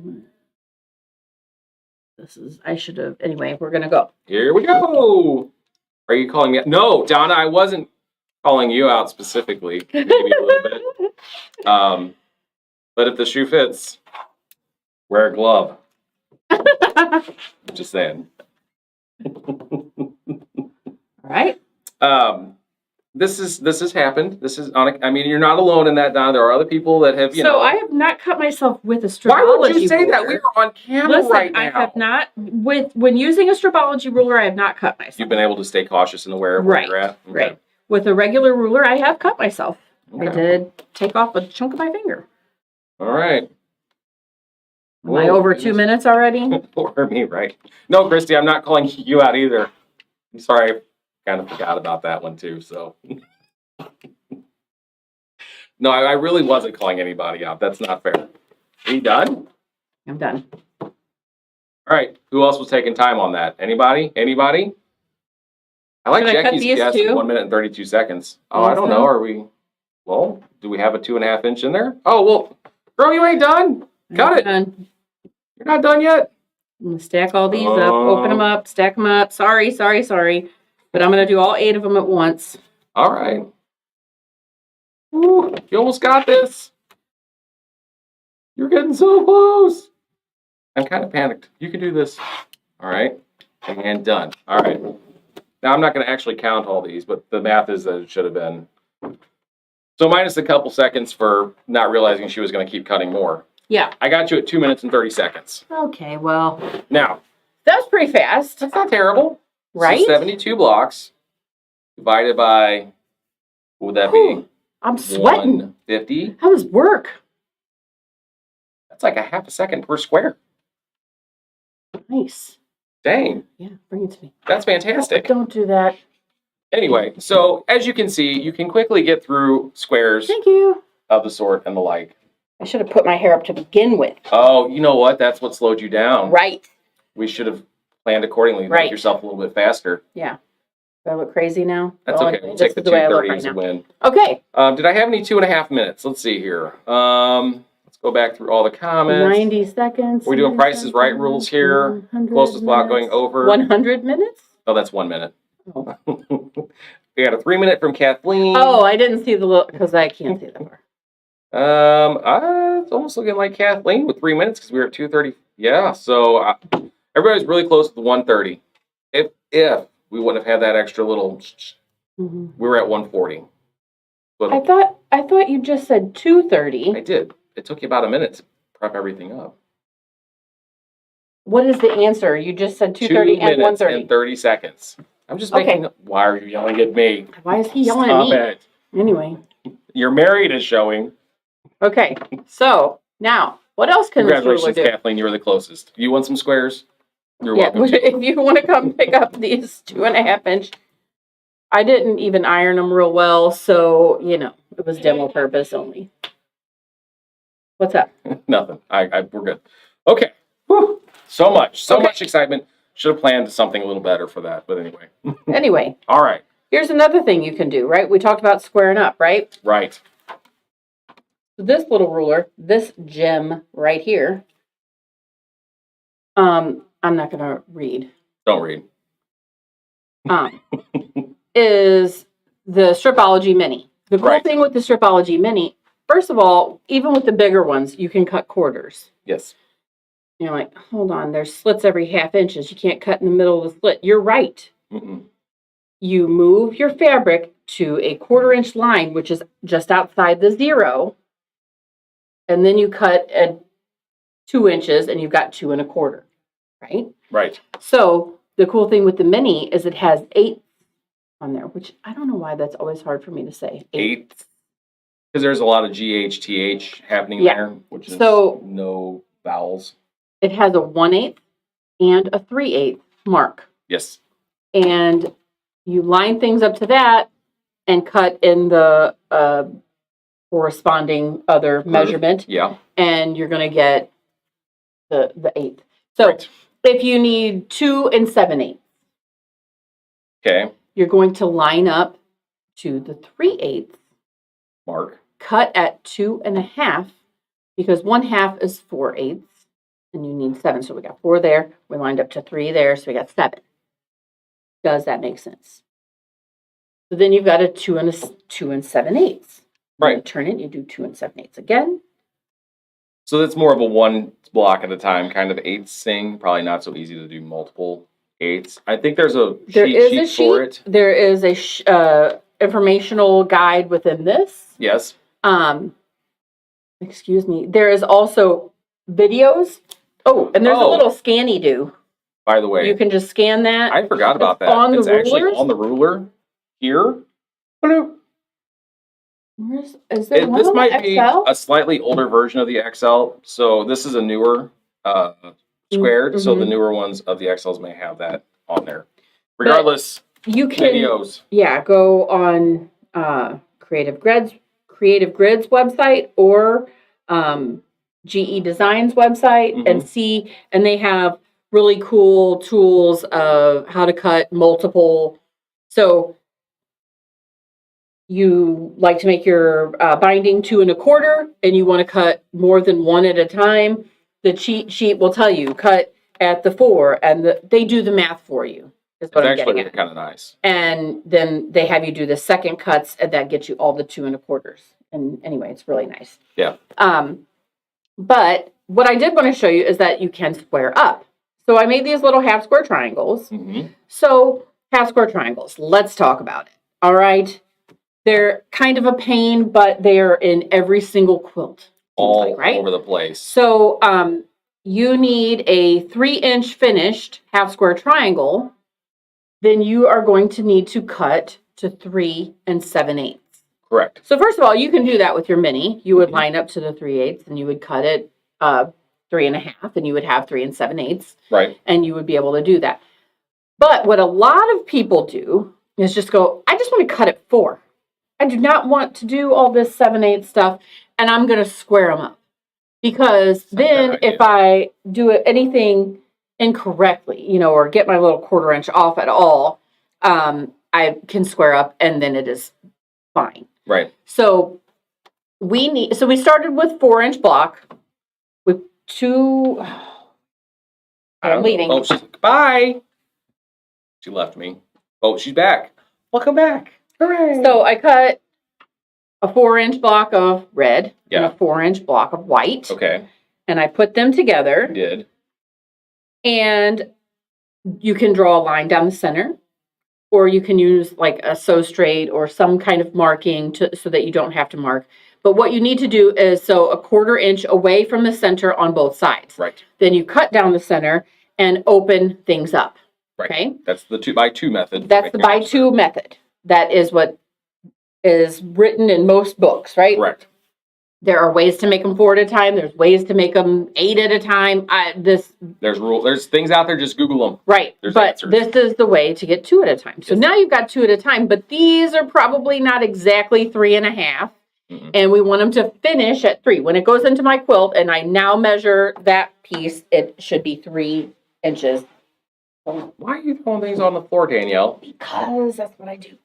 Anyway, we're going to go. Here we go. Are you calling me out? No, Donna, I wasn't calling you out specifically. Maybe a little bit. But if the shoe fits, wear a glove. Just saying. All right. This has happened. This is I mean, you're not alone in that, Donna. There are other people that have, So I have not cut myself with a stripology Why would you say ruler. that? We are on camera Listen, right now. I have not, when using a stripology ruler, I have not cut myself. You've been able to stay cautious and aware of where Right, you're at. Okay. right. with a regular ruler, I have cut myself. I Okay. did take off a chunk of my finger. All right. Am I over 2 minutes already? For me, right? No, Christy, I'm not calling you out either. I'm sorry. I kind of forgot about that one too. So, no, I really wasn't calling anybody out. That's not fair. Are you done? I'm done. All right. Who else was taking time on that? Anybody? Anybody? I like Should I cut Jackie's these guess too? at 1 minute and 32 seconds. Oh, I don't Also? know. Are we? Well, do we have a 2.5 inch in there? Oh, well, girl, you ain't done. Cut it. Done. You're not done yet. I'm gonna stack all these up, open them up, stack them up. Sorry. But I'm gonna do all 8 of them at once. All right. Ooh, you almost got this. You're getting so close. I'm kind of panicked. You can do this. All right. And done. All right. Now, I'm not going to actually count all these, but the math is that it should have been. So minus a couple seconds for not realizing she was going to keep cutting more. Yeah. I got you at 2 minutes and 30 seconds. Okay, well, Now, that was pretty fast, that's not terrible. right? So 72 blocks divided by, what would that Whew, be? I'm sweating. 150. How was work? That's like a half a second per square. Nice. Dang, Yeah, bring it to me. that's fantastic. Don't do that. Anyway, so as you can see, you can quickly get through squares Thank you. of the sort and the like. I should have put my hair up to begin with. Oh, you know what? That's what slowed you down. Right. We should have planned accordingly. Make Right. yourself a little bit faster. Yeah. Do I look crazy now? That's Well, okay. We'll this take the is the way I look 2:30 right as a now. win. Okay. Did I have any 2.5 minutes? Let's see here. Let's go back through all the comments. 90 seconds. We're doing 90 Price is Right seconds, rules here. 100 Closest block going minutes. over. 100 minutes? Oh, that's 1 minute. Oh. We got a 3 minute from Kathleen. Oh, I didn't see the look because I can't see that far. It's almost looking like Kathleen with 3 minutes because we were at 2:30. Yeah, so everybody's really close to the 1:30. If we wouldn't have had that extra little, Mhm. we were at 1:40. But I thought you just said 2:30. I did. It took you about a minute to prep everything up. What is the answer? You just said 2 2:30 and minutes 1:30. and 30 seconds. I'm just Okay. making. Why are you yelling at me? Why is he yelling Stop at me? it. Anyway. You're married is showing. Okay. So now, what else can this ruler Congratulations, do? Kathleen. You were the closest. You want some squares? You're Yeah, welcome. if you want to come pick up these 2.5 inch, I didn't even iron them real well, so it was demo purpose only. What's up? Nothing. We're good. Okay. Whew. So much Okay. excitement. Should have planned something a little better for that, but anyway. Anyway, All right. here's another thing you can do, right? We talked about squaring up, right? Right. So this little ruler, this gem right here, I'm not gonna read. Don't read. Is the Stripology Mini. The cool Right. thing with the Stripology Mini, first of all, even with the bigger ones, you can cut quarters. Yes. You're like, hold on, there's slits every 1/2 inches. You can't cut in the middle of the slit. You're right. Mm-mm. You move your fabric to a 1/4 inch line, which is just outside the 0. And then you cut at 2 inches and you've got 2 1/4, right? Right. So the cool thing with the Mini is it has 8 on there, which I don't know why that's always hard for me to say. 8. Because there's a lot of GHTH happening Yeah. there, which is So- no vowels. It has a 1/8 and a 3/8 mark. Yes. And you line things up to that and cut in the corresponding other measurement, Yeah. and you're going to get the 8th. So Right. if you need 2 7/8, Okay. you're going to line up to the 3/8, Mark. cut at 2 1/2, because 1/2 is 4/8, and you need 7. So we got 4 there. We lined up to 3 there, so we got 7. Does that make sense? So then you've got a 2 7/8. Right. You turn it, you do 2 7/8 again. So that's more of a one block at a time kind of eighths thing. Probably not so easy to do multiple eighths. I think there's a There cheat is a sheet for sheet. it. There is a informational guide within this. Yes. Excuse me. There is also videos. Oh, and there's a Oh. little scanny do. By the way, You can just scan that. I forgot about It's that. on the It's actually rulers? on the ruler here. Bloop. Is there one This on the might be XL? a slightly older version of the XL. So this is a newer squared. So the newer ones of the XLs may have that on there. Regardless, you can videos. Go on Creative Grids website or GE Designs website and see, and they have really cool tools of how to cut multiple. So you like to make your binding 2 1/4 and you want to cut more than one at a time, the cheat sheet will tell you cut at the 4, and they do the math for you. Is what I'm It's actually getting at. kind of nice. And then they have you do the second cuts, and that gets you all the 2 1/4. And anyway, it's really nice. Yeah. But what I did want to show you is that you can square up. So I made these little half square triangles. So half square triangles, let's talk about it. All right. They're kind of a pain, but they're in every single quilt. All over the place. So you need a 3-inch finished half square triangle. Then you are going to need to cut to 3 7/8. Correct. So first of all, you can do that with your mini. You would line up to the 3/8 and you would cut it 3 1/2 and you would have 3 7/8. Right. And you would be able to do that. But what a lot of people do is just go, I just want to cut it 4. I do not want to do all this 7/8 stuff, and I'm going to square them up. Because then if I do anything incorrectly, or get my little 1/4 inch off at all, I can square up and then it is fine. Right. So we started with 4-inch block with 2. I'm leaving. Oh, she's bye. She left me. Oh, she's back. Welcome back. Hooray. So I cut a 4-inch block of red and a 4-inch block of white. Okay. And I put them together. You did. And you can draw a line down the center, or you can use like a sew straight or some kind of marking so that you don't have to mark. But what you need to do is sew a 1/4 inch away from the center on both sides. Right. Then you cut down the center and open things up. Right. Okay. That's the 2x2 method. That's the by 2 method. That is what is written in most books, right? Correct. There are ways to make them 4 at a time. There's ways to make them 8 at a time. There's things out there. Just Google them. Right. There's but answers. This is the way to get 2 at a time. So now you've got 2 at a time, but these are probably not exactly 3 1/2. And we want them to finish at 3. When it goes into my quilt and I now measure that piece, it should be 3 inches. Why are you throwing things on the floor, Danielle? Because that's what I do.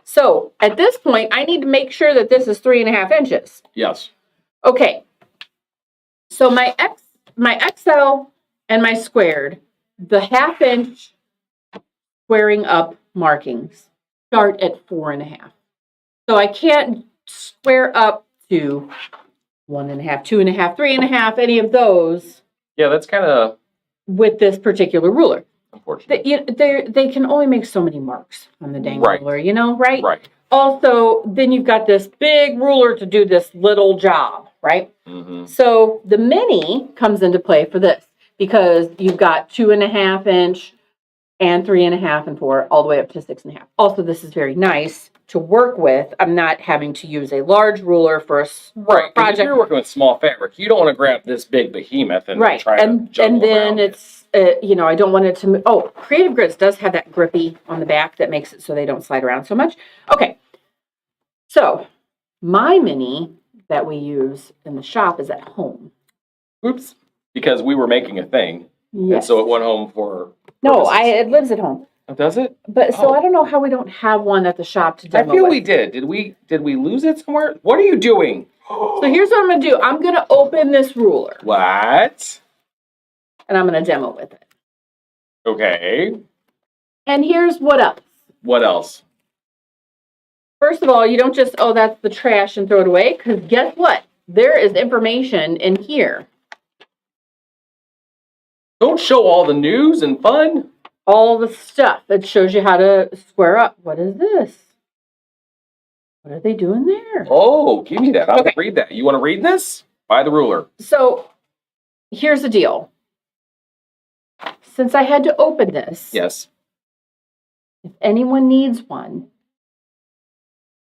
So at this point, I need to make sure that this is 3 1/2 inches. Yes. Okay. So my XL and my squared, the 1/2 inch squaring up markings start at 4 1/2. So I can't square up to 1 1/2, 2 1/2, 3 1/2, any of those. Yeah, that's kind of with this particular ruler. Unfortunate. They can only make so many marks on the dang ruler, right? Right. Also, then you've got this big ruler to do this little job, right? So the mini comes into play for this because you've got 2 1/2 inch and 3 1/2 and 4 all the way up to 6 1/2. Also, this is very nice to work with. I'm not having to use a large ruler for a project. If you're working with small fabric, you don't want to grab this big behemoth and try to juggle and then around it's I don't want it to. Oh, Creative Grids does have that grippy on the back that makes it so they don't slide around so much. Okay, so my mini that we use in the shop is at home. Oops, because we were making a thing, and so it went home for. No, it lives at home. Does it? But so I don't know how we don't have one at the shop to demo. I feel we did. Did we lose it somewhere? What are you doing? So here's what I'm gonna do. I'm gonna open this ruler. What? And I'm gonna demo with it. Okay. And here's what else. What else? First of all, you don't just, that's the trash and throw it away, because guess what? There is information in here. Don't show all the news and fun. All the stuff that shows you how to square up. What is this? What are they doing there? Oh, give me that. I want to read that. You want to read this? Buy the ruler. So here's the deal. Since I had to open this, yes, if anyone needs one,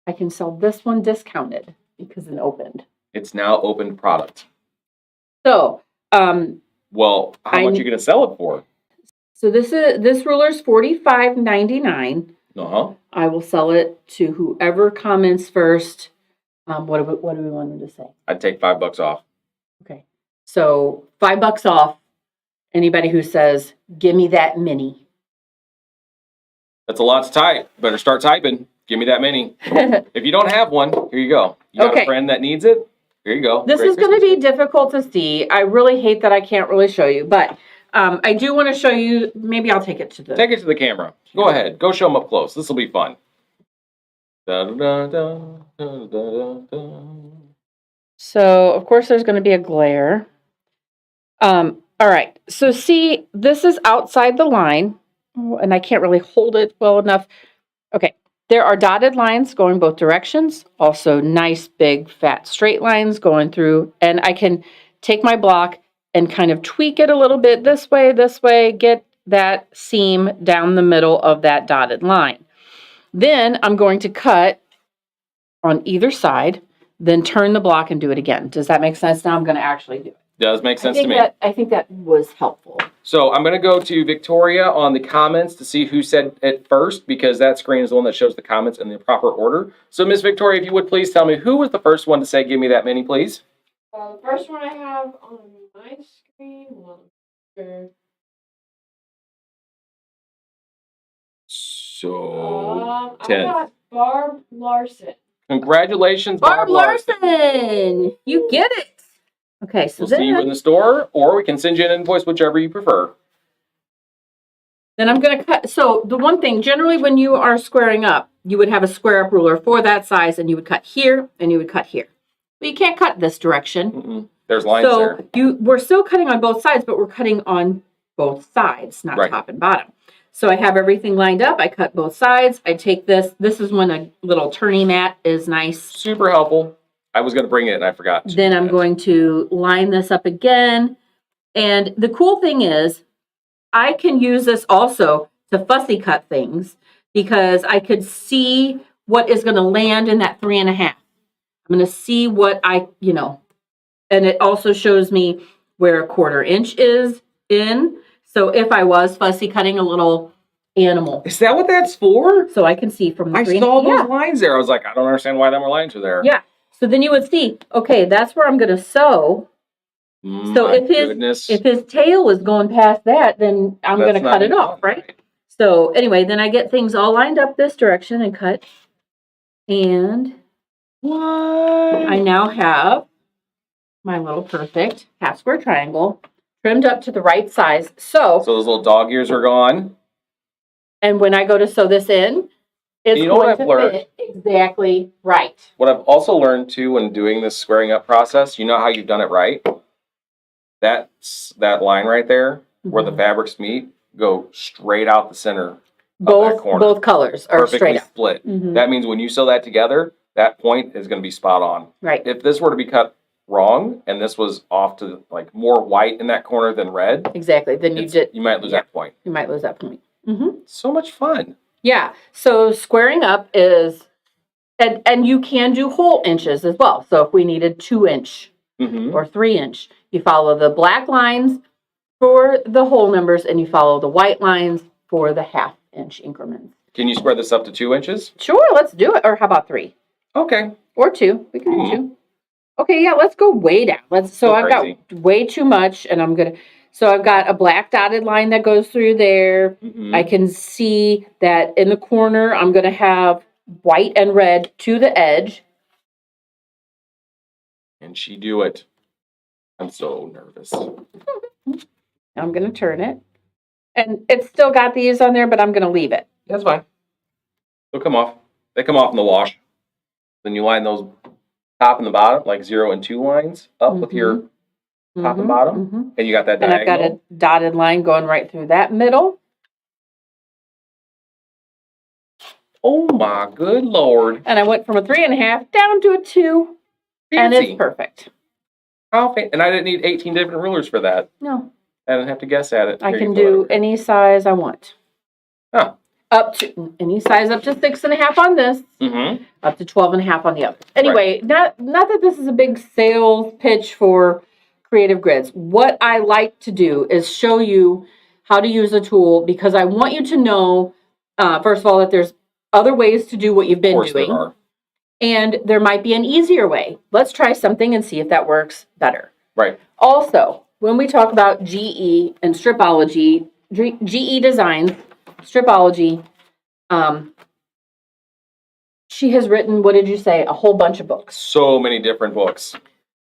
I can sell this one discounted because it opened. It's now open product. So, well, how much are you going to sell it for? So this ruler's $45.99. Uh-huh. I will sell it to whoever comments first. What do we want them to say? I'd take $5 off. Okay. So $5 off anybody who says, give me that mini. That's a lot to type. Better start typing. Give me that mini. If you don't have one, here you go. You got a friend that needs it? Here you go. This is going to be difficult to see. I really hate that I can't really show you, but I do want to show you. Maybe I'll take it to the... Take it to the camera. Go ahead. Go show them up close. This will be fun. Da, da, da, da, da, da. So, of course, there's going to be a glare. All right. So, see, this is outside the line, and I can't really hold it well enough. Okay. There are dotted lines going both directions. Also, nice, big, fat, straight lines going through. And I can take my block and kind of tweak it a little bit this way, get that seam down the middle of that dotted line. Then I'm going to cut on either side, then turn the block and do it again. Does that make sense? Now I'm going to actually do it. Does make sense to me. I think that was helpful. So I'm going to go to Victoria on the comments to see who said it first, because that screen is the one that shows the comments in the proper order. So Miss Victoria, if you would please tell me who was the first one to say, give me that mini, please. The first one I have on my screen. So, I got Barb Larson. Congratulations, Barb Larson! You get it! Okay, so we'll see you in the store, or we can send you an invoice, whichever you prefer. Then I'm going to cut. So the one thing, generally when you are squaring up, you would have a square up ruler for that size, and you would cut here, and you would cut here. But you can't cut this direction. There's lines there. So we're still cutting on both sides, but we're cutting on both sides, not top and bottom. So I have everything lined up. I cut both sides. I take this. This is when a little turning mat is nice. Super helpful. I was going to bring it and I forgot. Then I'm going to line this up again. And the cool thing is I can use this also to fussy cut things, because I could see what is going to land in that 3.5. I'm going to see what and it also shows me where 1/4 inch is in. So if I was fussy cutting a little animal. Is that what that's for? So I can see from the I saw those lines there. I was like, I don't understand why them were lines are there. Yeah. So then you would see, okay, that's where I'm going to sew. So if his tail is going past that, then I'm going to cut it off, right? So anyway, then I get things all lined up this direction and cut. And I now have my little perfect half square triangle trimmed up to the right size. So those little dog ears are gone. And when I go to sew this in, it's going to fit exactly right. What I've also learned too when doing this squaring up process, you know how you've done it right? That line right there where the fabrics meet, go straight out the center of that corner. Both colors are straight up. Split. That means when you sew that together, that point is going to be spot on. Right. If this were to be cut wrong and this was off to like more white in that corner than red, exactly, then you might lose that point. You might lose that point. So much fun. Yeah. So squaring up is, and you can do whole inches as well. So if we needed 2 inch or 3 inch, you follow the black lines for the whole numbers and you follow the white lines for the 1/2 inch increments. Can you square this up to 2 inches? Sure, let's do it. Or how about 3? Okay. Or 2. We can do 2. Okay, yeah, let's go way down. I've got way too much, and I've got a black dotted line that goes through there. I can see that in the corner, I'm going to have white and red to the edge. And she do it. I'm so nervous. I'm going to turn it. And it's still got these on there, but I'm going to leave it. That's fine. They'll come off. They come off in the wash. Then you line those top and the bottom, like 0 and 2 lines up with your top and bottom. And you got that diagonal. And I've got a dotted line going right through that middle. Oh my good Lord. And I went from a 3.5 down to a 2. Fancy. And it's perfect. And I didn't need 18 different rulers for that. No. I didn't have to guess at it. I can do any size I want. Huh. up to any size up to 6.5 on this, up to 12.5 on the other. Anyway, not that this is a big sales pitch for Creative Grids. What I like to do is show you how to use a tool, because I want you to know, first of all, that there's other ways to do what you've been doing. There are. And there might be an easier way. Let's try something and see if that works better. Right. Also, when we talk about GE and Stripology, GE Designs, Stripology, she has written, what did you say, a whole bunch of books. So many different books.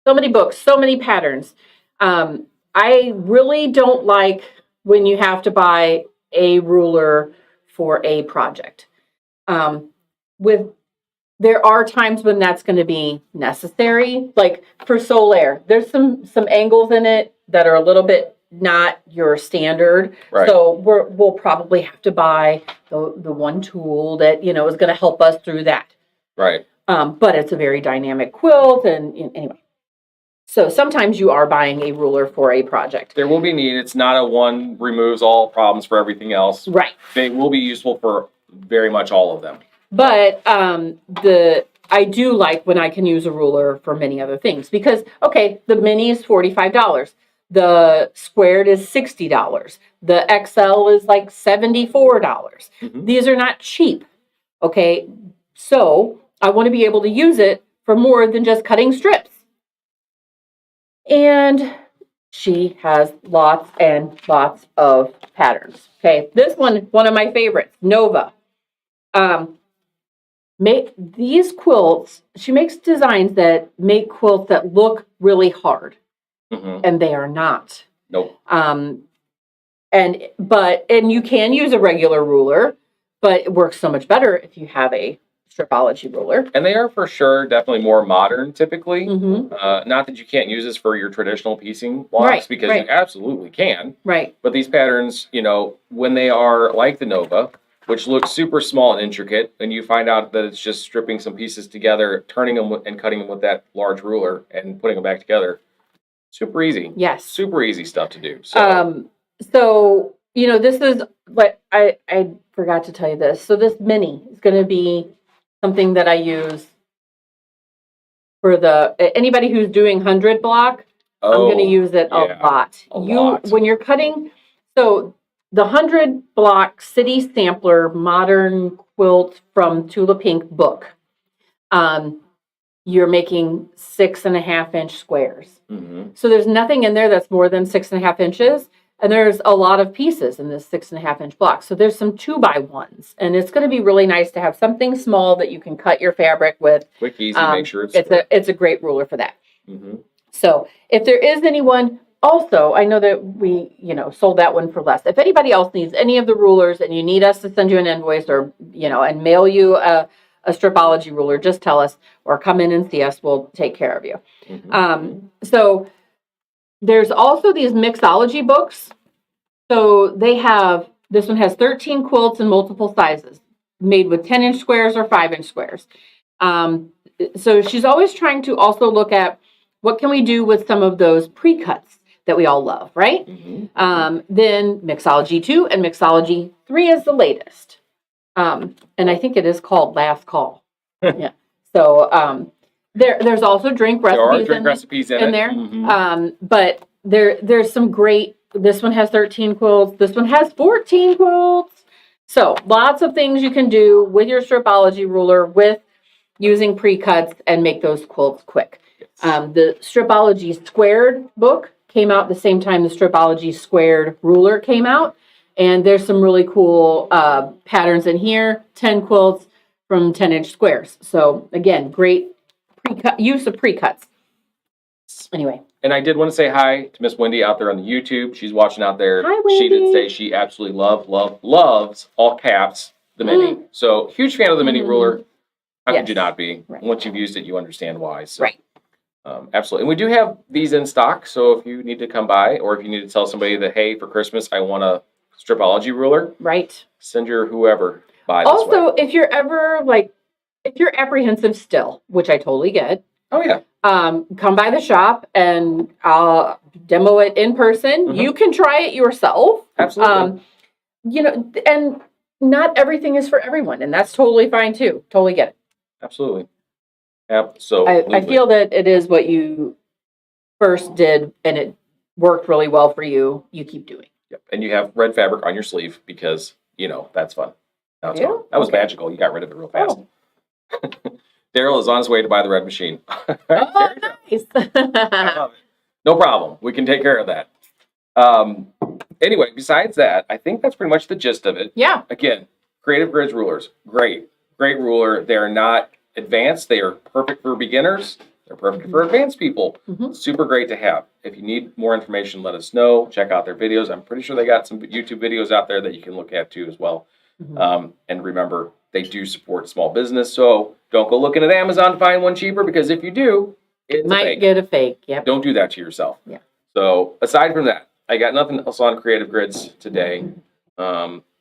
So many books, so many patterns. I really don't like when you have to buy a ruler for a project. There are times when that's going to be necessary. Like for Solaire, there's some angles in it that are a little bit not your standard. Right. So we'll probably have to buy the one tool that, is going to help us through that. Right. But it's a very dynamic quilt, and anyway. So sometimes you are buying a ruler for a project. There will be need. It's not a one removes all problems for everything else. Right. They will be useful for very much all of them. But I do like when I can use a ruler for many other things, because, okay, the mini is $45. The squared is $60. The XL is like $74. These are not cheap. Okay. So I want to be able to use it for more than just cutting strips. And she has lots and lots of patterns. Okay. This one of my favorites, Nova. Make these quilts, she makes designs that make quilts that look really hard. And they are not. Nope. And you can use a regular ruler, but it works so much better if you have a Stripology ruler. And they are for sure definitely more modern typically. Not that you can't use this for your traditional piecing blocks, because you absolutely can. Right. But these patterns, when they are like the Nova, which looks super small and intricate, and you find out that it's just stripping some pieces together, turning them and cutting them with that large ruler and putting them back together. Super easy. Yes. Super easy stuff to do. So, this is what I forgot to tell you this. So this mini is going to be something that I use for anybody who's doing 100 block. I'm going to use it a lot. When you're cutting, so the 100 block City Sampler Modern Quilt from Tula Pink book, you're making 6.5-inch squares. So there's nothing in there that's more than 6.5 inches. And there's a lot of pieces in this 6.5-inch block. So there's some 2x1s. And it's going to be really nice to have something small that you can cut your fabric with. Quick, easy, make sure it's a great ruler for that. So if there is anyone, also, I know that we, sold that one for less. If anybody else needs any of the rulers and you need us to send you an invoice or, and mail you a Stripology ruler, just tell us or come in and see us. We'll take care of you. So there's also these mixology books. So this one has 13 quilts in multiple sizes, made with 10-inch squares or 5-inch squares. So she's always trying to also look at what can we do with some of those pre-cuts that we all love, right? Then Mixology 2 and Mixology 3 is the latest. And I think it is called Last Call. Yeah. So there's also drink recipes in there. But there's some great, this one has 13 quilts. This one has 14 quilts. So lots of things you can do with your Stripology ruler with using pre-cuts and make those quilts quick. The Stripology Squared book came out the same time the Stripology Squared ruler came out. And there's some really cool patterns in here, 10 quilts from 10-inch squares. So again, great use of pre-cuts. Anyway. And I did want to say hi to Miss Wendy out there on the YouTube. She's watching out there. Hi, Wendy. She did say she absolutely loves, all caps, the mini. So huge fan of the mini ruler. How could you not be? Right. Once you've used it, you understand why. So. Right. Absolutely. And we do have these in stock. So if you need to come by or if you need to tell somebody that, hey, for Christmas, I want a Stripology ruler. Right. Send your whoever by this Also, way. if you're ever if you're apprehensive still, which I totally get. Oh, yeah. Come by the shop and I'll demo it in person. You can try it yourself. Absolutely. And not everything is for everyone, and that's totally fine too. Totally get it. Absolutely. Absolutely. I feel that it is what you first did, and it worked really well for you. You keep doing. Yep. And you have red fabric on your sleeve because, that's fun. Now it's gone. That was magical. You got rid of it real fast. Oh. Daryl is on his way to buy the red machine. Oh, nice. I love it. No problem. We can take care of that. Anyway, besides that, I think that's pretty much the gist of it. Yeah. Again, Creative Grids Rulers. Great ruler. They're not advanced. They are perfect for beginners. They're perfect for advanced people. Mhm. Super great to have. If you need more information, let us know. Check out their videos. I'm pretty sure they got some YouTube videos out there that you can look at too as well. Mhm. And remember, they do support small business. So don't go looking at Amazon to find one cheaper, because if you do, it's Might a fake. get a fake. Yep. Don't do that to yourself. Yeah. So aside from that, I got nothing else on Creative Grids today.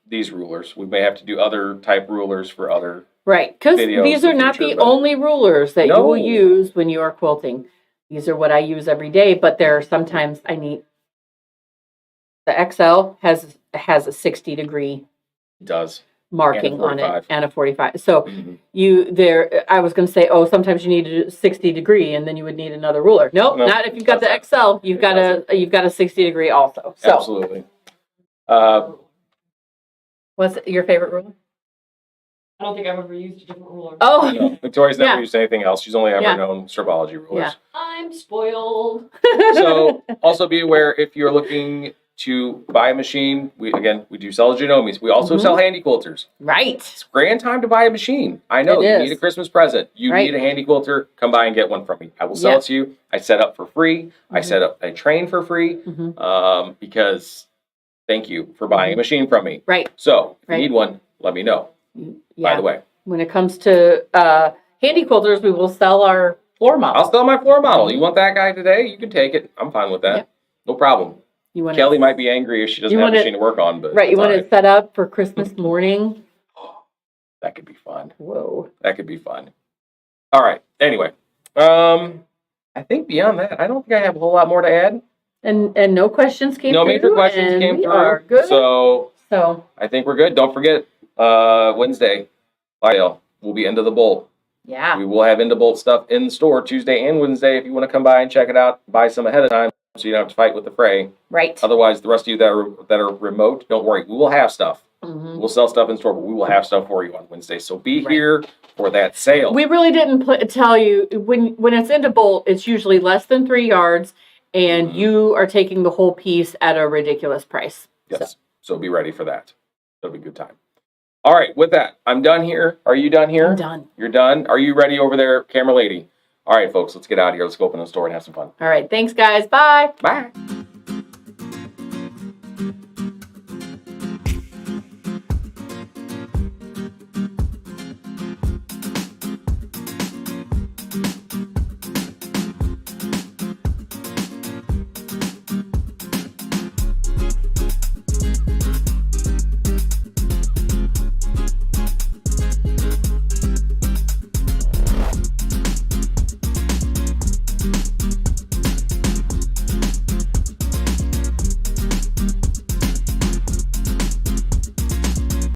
These rulers. We may have to do other type rulers for other. Right, because Videos these are in not future, the but- only rulers that you No. will use when you are quilting. These are what I use every day, but there are sometimes I need. The XL has a 60-degree It does. marking on it 45. and a 45. So Mhm. I was going to say, sometimes you need a 60-degree and then you would need another ruler. Nope, No, not if you've got the doesn't. XL. You've It got a 60-degree also. So, Absolutely. what's your favorite ruler? I don't think I've ever used a different ruler. Oh, No, Victoria's never Yeah. used anything else. She's only ever Yeah. known Stripology rulers. Yeah. I'm spoiled. So also be aware, if you're looking to buy a machine, we do sell Genomis. We also Mhm. sell handy quilters. right. It's a grand time to buy a machine. I know It you is. need a Christmas present. You Right. need a handy quilter. Come by and get one from me. I will sell Yep. it to you. I set up for free. I Mhm. set up a train for free. Mhm. Because thank you for buying a machine from me. Right. So if Right. you need one, let me know. Yeah. By the way, When it comes to handy quilters, we will sell our floor model. I'll sell my floor model. You want that guy today? You can take it. I'm fine with that. Yep. No problem. You want Kelly might be angry if she doesn't You have a want it- machine to work on, but right. You that's want all it set up for Christmas morning. that could be fun. Whoa. That could be fun. All right. Anyway, I think beyond that, I don't think I have a whole lot more to add. And no questions came No through. major questions and came we through. Are good. So So I think we're good. Don't forget, Wednesday, will be Into the Bolt. yeah. We will have Into Bolt stuff in the store Tuesday and Wednesday if you want to come by and check it out. Buy some ahead of time so you don't have to fight with the fray. Right. Otherwise, the rest of you that are remote, don't worry. We will have stuff. Mhm. We'll sell stuff in store, but we will have stuff for you on Wednesday. So be Right. here for that sale. We really didn't tell you when it's into bolt, it's usually less than 3 yards, and Mhm. you are taking the whole piece at a ridiculous price. Yes. So be ready for that. It'll be a good time. All right. With that, I'm done here. Are you done here? I'm done. You're done? Are you ready over there, camera lady? All right, folks, let's get out of here. Let's go open the store and have some fun. All right. Thanks, guys. Bye. Bye.